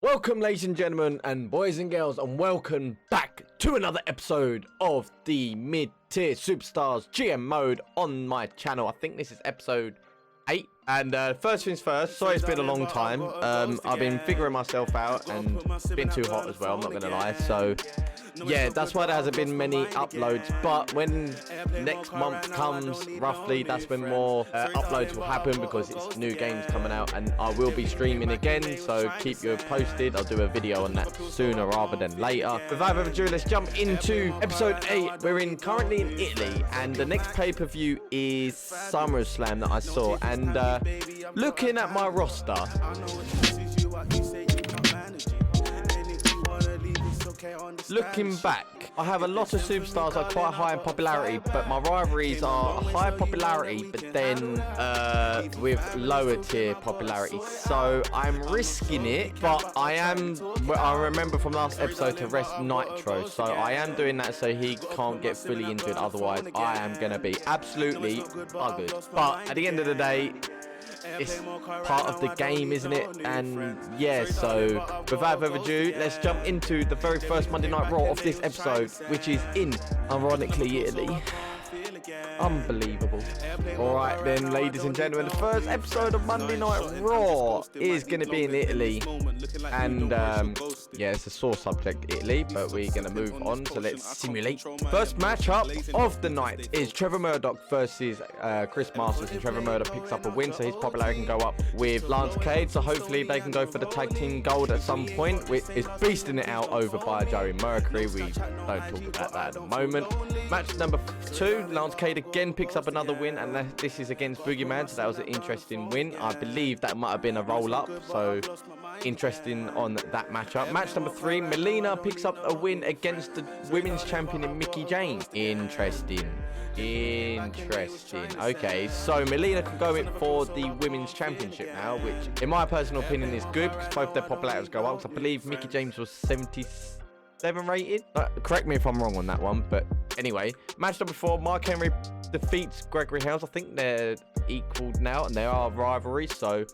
Welcome, ladies and gentlemen, and boys and girls, and welcome back to another episode of the mid-tier superstars GM mode on my channel. I think this is episode 8. And first things first, sorry it's been a long time. I've been figuring myself out and it's been too hot as well, I'm not gonna lie. So yeah, that's why there hasn't been many uploads, but when next month comes roughly, that's when more uploads will happen because it's new games coming out, and I will be streaming again, so keep you posted. I'll do a video on that sooner rather than later. Without further ado, let's jump into episode 8. We're currently in Italy, and the next pay-per-view is SummerSlam that I saw, and looking at my roster, looking back, I have a lot of superstars that are quite high in popularity, but my rivalries are high popularity, but then with lower tier popularity. So I'm risking it, but I remember from last episode to rest Nitro, so I am doing that so he can't get fully injured. Otherwise, I am going to be absolutely buggered. But at the end of the day, it's part of the game, isn't it? And yeah, so without further ado, let's jump into the very first Monday Night Raw of this episode, which is in, ironically, Italy. Unbelievable. Alright then, ladies and gentlemen, the first episode of Monday Night Raw is going to be in Italy. And yeah, it's a sore subject, Italy, but we're going to move on, so let's simulate. First matchup of the night is Trevor Murdoch versus Chris Masters, and Trevor Murdoch picks up a win, so his popularity can go up with Lance Cade, so hopefully they can go for the tag team gold at some point, which is beasting it out over by Joey Mercury. We don't talk about that at the moment. Match number 2, Lance Cade again picks up another win, and this is against Boogeyman, so that was an interesting win. I believe that might have been a roll-up, so interesting on that matchup. Match number 3, Melina picks up a win against the women's champion in Mickie James. Interesting. Okay, so Melina can go in for the women's championship now, which in my personal opinion is good because both their popularities go up. I believe Mickie James was 77 rated. Correct me if I'm wrong on that one, but anyway, match number 4, Mark Henry defeats Gregory Helms. I think they're equaled now, and they are rivalries, so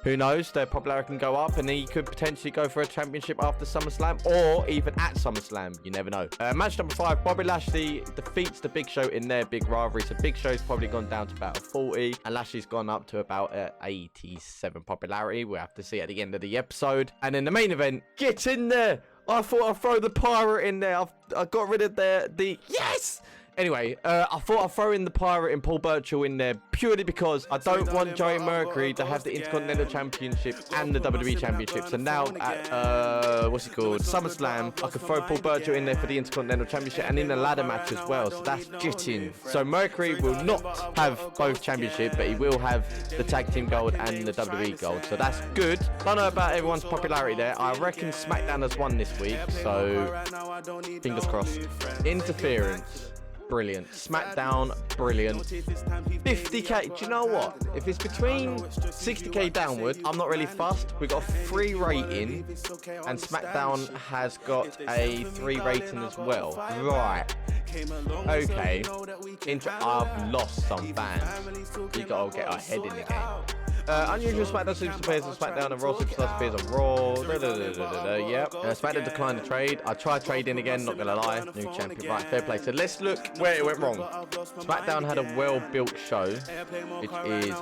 who knows, their popularity can go up, and he could potentially go for a championship after SummerSlam, or even at SummerSlam. You never know. Match number 5, Bobby Lashley defeats the Big Show in their big rivalry. So Big Show's probably gone down to about a 40, and Lashley's gone up to about 87 popularity. We'll have to see at the end of the episode. And in the main event, get in there! I thought I'd throw the pirate in there. I got rid of the yes! Anyway, I thought I'd throw in the pirate and Paul Burchill in there purely because I don't want Joey Mercury to have the Intercontinental Championship and the WWE Championship. So now at, what's it called, SummerSlam, I could throw Paul Burchill in there for the Intercontinental Championship and in the ladder match as well. So that's getting. So Mercury will not have both championships, but he will have the Tag Team Gold and the WWE Gold. So that's good. Don't know about everyone's popularity there. I reckon Smackdown has won this week, so fingers crossed. Interference. Brilliant. Smackdown, brilliant. 50k, do you know what? If it's between 60k downward, I'm not really fussed. We've got a 3 rating, and Smackdown has got a 3 rating as well. Right. Okay. I've lost some fans. You gotta get ahead in the game. Unusual Smackdown Superstars appears on Smackdown, and Raw Superstars appears on Raw. Yep. Smackdown declined the trade. I tried trading again, not gonna lie. New champion. Right, fair play. So let's look where it went wrong. Smackdown had a well-built show, which is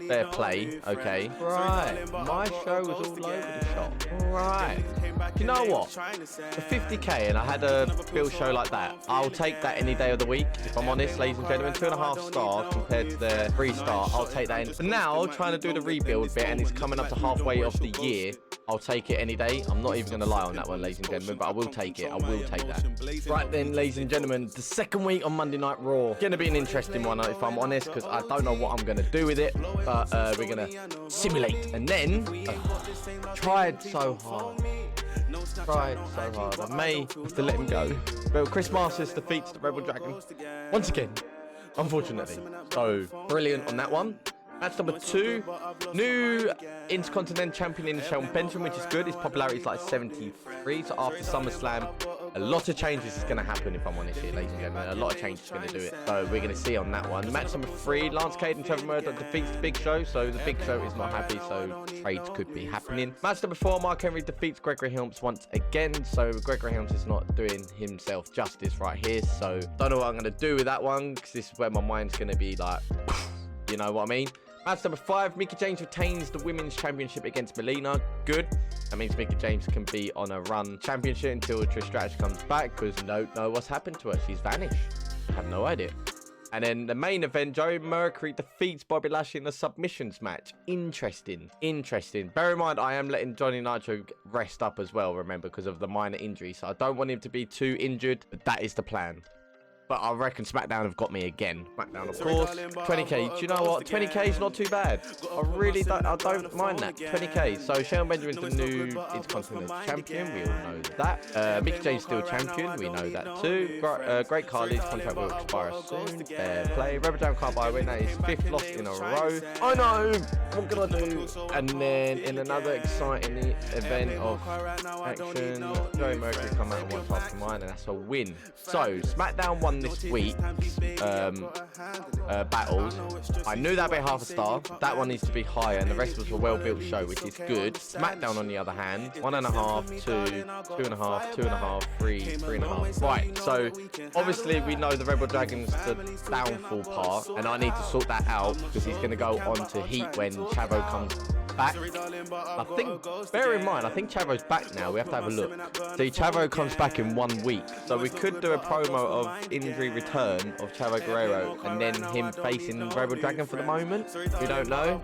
fair play. Okay. Right. My show was all over the shop. Right. You know what? For 50k and I had a build show like that, I'll take that any day of the week. If I'm honest, ladies and gentlemen, 2.5 star compared to the 3 star, I'll take that in. But now, trying to do the rebuild bit, and it's coming up to halfway of the year, I'll take it any day. I'm not even going to lie on that one, ladies and gentlemen, but I will take it. I will take that. Right then, ladies and gentlemen, the second week on Monday Night Raw. Going to be an interesting one, if I'm honest, because I don't know what I'm going to do with it, but we're going to simulate. And then, tried so hard. I may have to let him go. But Chris Masters defeats the Rebel Dragon once again, unfortunately. So, brilliant on that one. Match number 2, new Intercontinental Champion in Shelton Benjamin, which is good. His popularity is like 73, so after SummerSlam, A lot of changes is going to happen, if I'm honest here, ladies and gentlemen. A lot of changes is going to do it. So we're going to see on that one. Match number 3, Lance Cade and Trevor Murdoch defeats the Big Show. So the Big Show is not happy, so trades could be happening. Match number 4, Mark Henry defeats Gregory Helms once again. So Gregory Helms is not doing himself justice right here. So don't know what I'm going to do with that one, because this is where my mind's going to be like, you know what I mean? Match number 5, Mickie James retains the Women's Championship against Melina. Good. That means Mickie James can be on a run championship until Trish Stratus comes back, because don't know what's happened to her. She's vanished. I have no idea. And then the main event, Joe Mercury defeats Bobby Lashley in a submissions match. Interesting. Interesting. Bear in mind, I am letting Johnny Nitro rest up as well, remember, because of the minor injury. So I don't want him to be too injured, but that is the plan. But I reckon SmackDown have got me again. SmackDown, of course. 20k. Do you know what? 20k is not too bad. I really don't. I don't mind that. 20k. So Shelton Benjamin's the new Intercontinental Champion. We all know that. Mickie James still champion. We know that too. Great Khali's contract will expire soon. Fair play. Rebel Jam can't buy a win. That is 5th loss in a row. I know. What can I do? And then in another exciting event of action, Joey Mercury come out and one after mine, and that's a win. So SmackDown won this week battles. I knew that'd be half a star. That one needs to be higher, and the rest was a well-built show, which is good. SmackDown, on the other hand, 1.5, 2, 2.5, 2.5, 3, 3.5. Right, so obviously we know the Rebel Dragon's the downfall part, and I need to sort that out because he's going to go on to Heat when Chavo comes back. I think, bear in mind, I think Chavo's back now. We have to have a look. See, Chavo comes back in 1 week, so we could do a promo of injury return of Chavo Guerrero and then him facing Rebel Dragon for the moment. We don't know.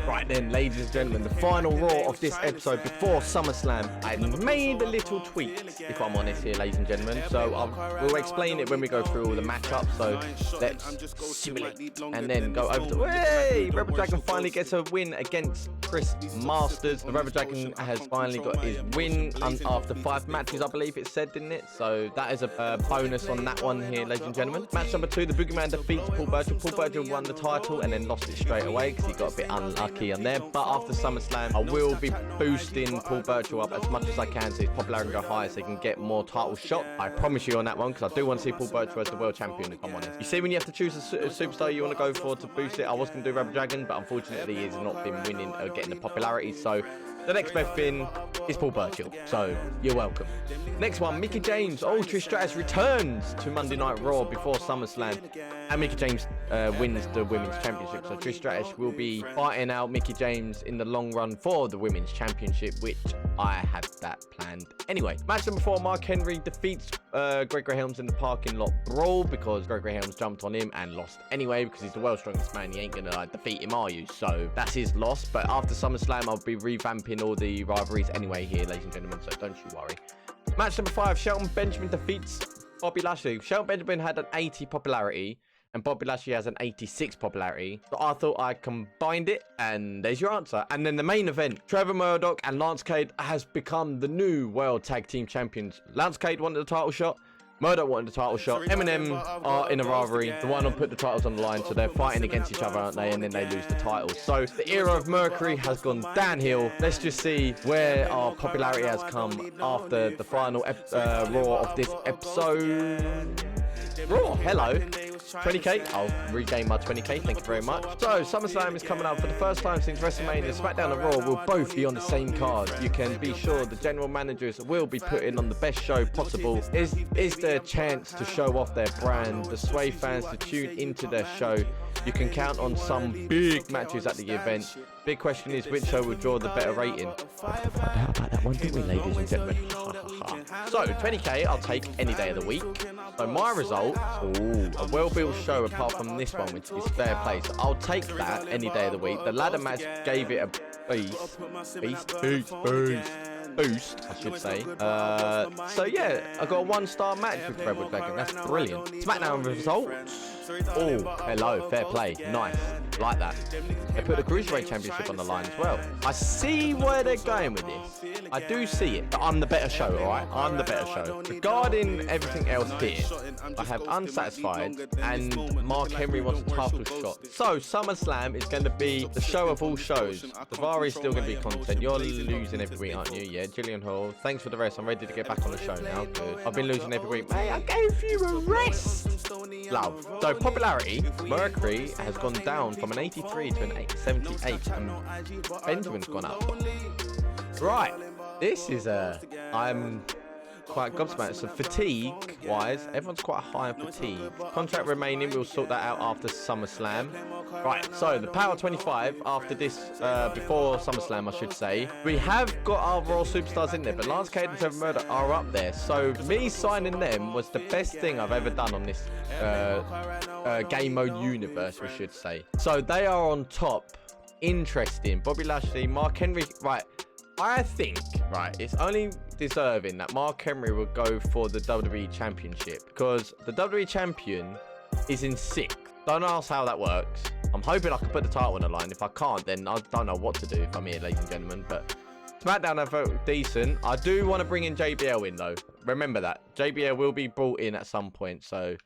Right then, ladies and gentlemen, the final Raw of this episode before SummerSlam. I made a little tweak, if I'm honest here, ladies and gentlemen. So we'll explain it when we go through all the matchups. So let's simulate and then go over to... Hey! Rebel Dragon finally gets a win against Chris Masters. The Rebel Dragon has finally got his win after 5 matches, I believe it said, didn't it? So that is a bonus on that one here, ladies and gentlemen. Match number 2, the Boogeyman defeats Paul Burchill. Paul Burchill won the title and then lost it straight away because he got a bit unlucky on there. But after SummerSlam, I will be boosting Paul Burchill up as much as I can so his popularity can go higher so he can get more title shots. I promise you on that one, because I do want to see Paul Burchill as the world champion, if I'm honest. You see, when you have to choose a superstar you want to go for to boost it, I was going to do Rebel Dragon, but unfortunately he's not been winning or getting the popularity. So the next best thing is Paul Burchill. So you're welcome. Next one, Mickie James. Oh, Trish Stratus returns to Monday Night Raw before SummerSlam, and Mickie James wins the Women's Championship. So Trish Stratus will be fighting out Mickie James in the long run for the Women's Championship, which I had that planned anyway. Match number 4, Mark Henry defeats Gregory Helms in the parking lot brawl because Gregory Helms jumped on him and lost anyway because he's the world's strongest man. You ain't gonna defeat him, are you? So that's his loss. But after SummerSlam, I'll be revamping all the rivalries anyway here, ladies and gentlemen, so don't you worry. Match number 5, Shelton Benjamin defeats Bobby Lashley. Shelton Benjamin had an 80 popularity and Bobby Lashley has an 86 popularity. So I thought I combined it, and there's your answer. And then the main event, Trevor Murdoch and Lance Cade has become the new World Tag Team Champions. Lance Cade wanted the title shot. Murdoch wanted the title shot. Eminem are in a rivalry. The one who put the titles on the line, so they're fighting against each other, aren't they? And then they lose the titles. So the era of Mercury has gone downhill. Let's just see where our popularity has come after the final Raw of this episode. Raw, hello. 20k, I'll regain my 20k, thank you very much. So SummerSlam is coming up for the first time since WrestleMania. SmackDown and Raw will both be on the same card. You can be sure the general managers will be putting on the best show possible. Is there a chance to show off their brand, the Sway fans to tune into their show? You can count on some big matches at the event. Big question is, which show will draw the better rating? We have to find out about that one, don't we, ladies and gentlemen? So 20k, I'll take any day of the week. So my result, a well-built show apart from this one, which is fair play. So I'll take that any day of the week. The ladder match gave it a boost, I should say. So yeah, I got a 1-star match with Rebel Dragon. That's brilliant. SmackDown results. Oh, hello, fair play, nice. like that. They put the Cruiserweight Championship on the line as well. I see where they're going with this. I do see it, but I'm the better show, alright? I'm the better show. Regarding everything else here, I have Unsatisfied and Mark Henry wants a title shot. So, SummerSlam is going to be the show of all shows. SvR is still going to be content. You're losing every week, aren't you? Yeah, Gillian Hall. Thanks for the rest. I'm ready to get back on the show now. Good. I've been losing every week. Mate, I gave you a rest. Love. So, popularity, Mercury has gone down from an 83 to an 78, and Benjamin's gone up. Right. This is I'm quite gobsmacked. So fatigue-wise, everyone's quite high on fatigue. Contract remaining, we'll sort that out after SummerSlam. Right, so the Power 25 after this, before SummerSlam, I should say. We have got our Raw Superstars in there, but Lance Cade and Trevor Murdoch are up there. So me signing them was the best thing I've ever done on this game mode universe, we should say. So they are on top. Interesting. Bobby Lashley, Mark Henry, right. I think, right, it's only deserving that Mark Henry will go for the WWE Championship because the WWE Champion is in 6th. Don't ask how that works. I'm hoping I can put the title on the line. If I can't, then I don't know what to do if I'm here, ladies and gentlemen. But Smackdown I felt decent. I do want to bring in JBL in, though. Remember that. JBL will be brought in at some point, so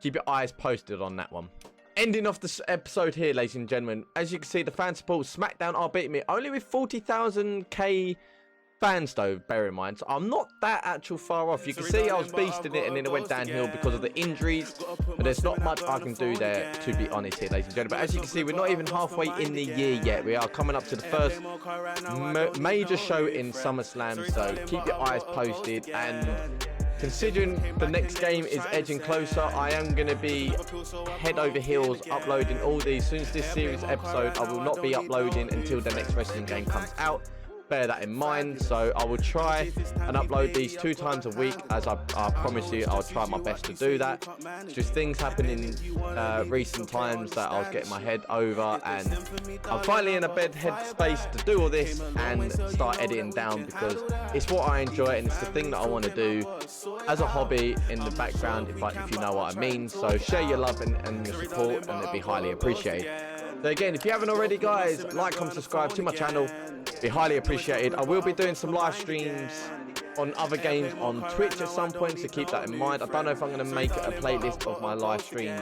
keep your eyes posted on that one. Ending off this episode here, ladies and gentlemen. As you can see, the fan support Smackdown are beating me. Only with 40,000k fans, though, bear in mind. So I'm not that actual far off. You can see I was beasting it and then it went downhill because of the injuries. But there's not much I can do there, to be honest here, ladies and gentlemen. But as you can see, we're not even halfway in the year yet. We are coming up to the first major show in SummerSlam. So keep your eyes posted. And considering the next game is edging closer, I am going to be head over heels uploading all these. As soon as this series episode, I will not be uploading until the next wrestling game comes out. Bear that in mind. So I will try and upload these 2 times a week. As I promise you, I'll try my best to do that. Just things happen in recent times that I was getting my head over, and I'm finally in a bed headspace to do all this and start editing down because it's what I enjoy and it's the thing that I want to do as a hobby in the background, if you know what I mean. So share your love and your support, and it'd be highly appreciated. So again, if you haven't already, guys, like, comment, subscribe to my channel. Be highly appreciated. I will be doing some live streams on other games on Twitch at some point, so keep that in mind. I don't know if I'm going to make a playlist of my live streams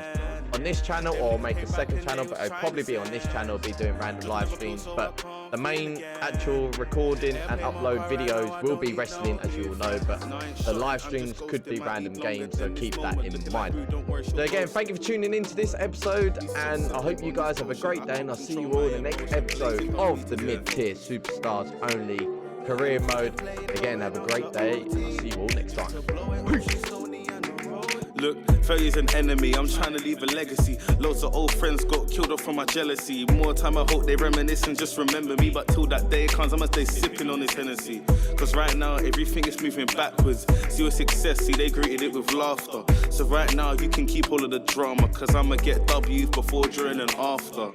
on this channel or make a second channel, but I'll probably be on this channel, be doing random live streams. But the main actual recording and upload videos will be wrestling, as you all know, but the live streams could be random games, so keep that in mind. So again, thank you for tuning into this episode, and I hope you guys have a great day, and I'll see you all in the next episode of the Mid-Tier Superstars Only Career Mode. Again, have a great day, and I'll see you all next time. Peace. Look, 30's an enemy, I'm trying to leave a legacy. Loads of old friends got killed off from my jealousy. More time I hope they reminisce and just remember me. But till that day comes, I must stay sipping on this Hennessy. Cause right now, everything is moving backwards. See your success, see they greeted it with laughter. So right now, you can keep all of the drama, cause I'ma get W's before, during and after.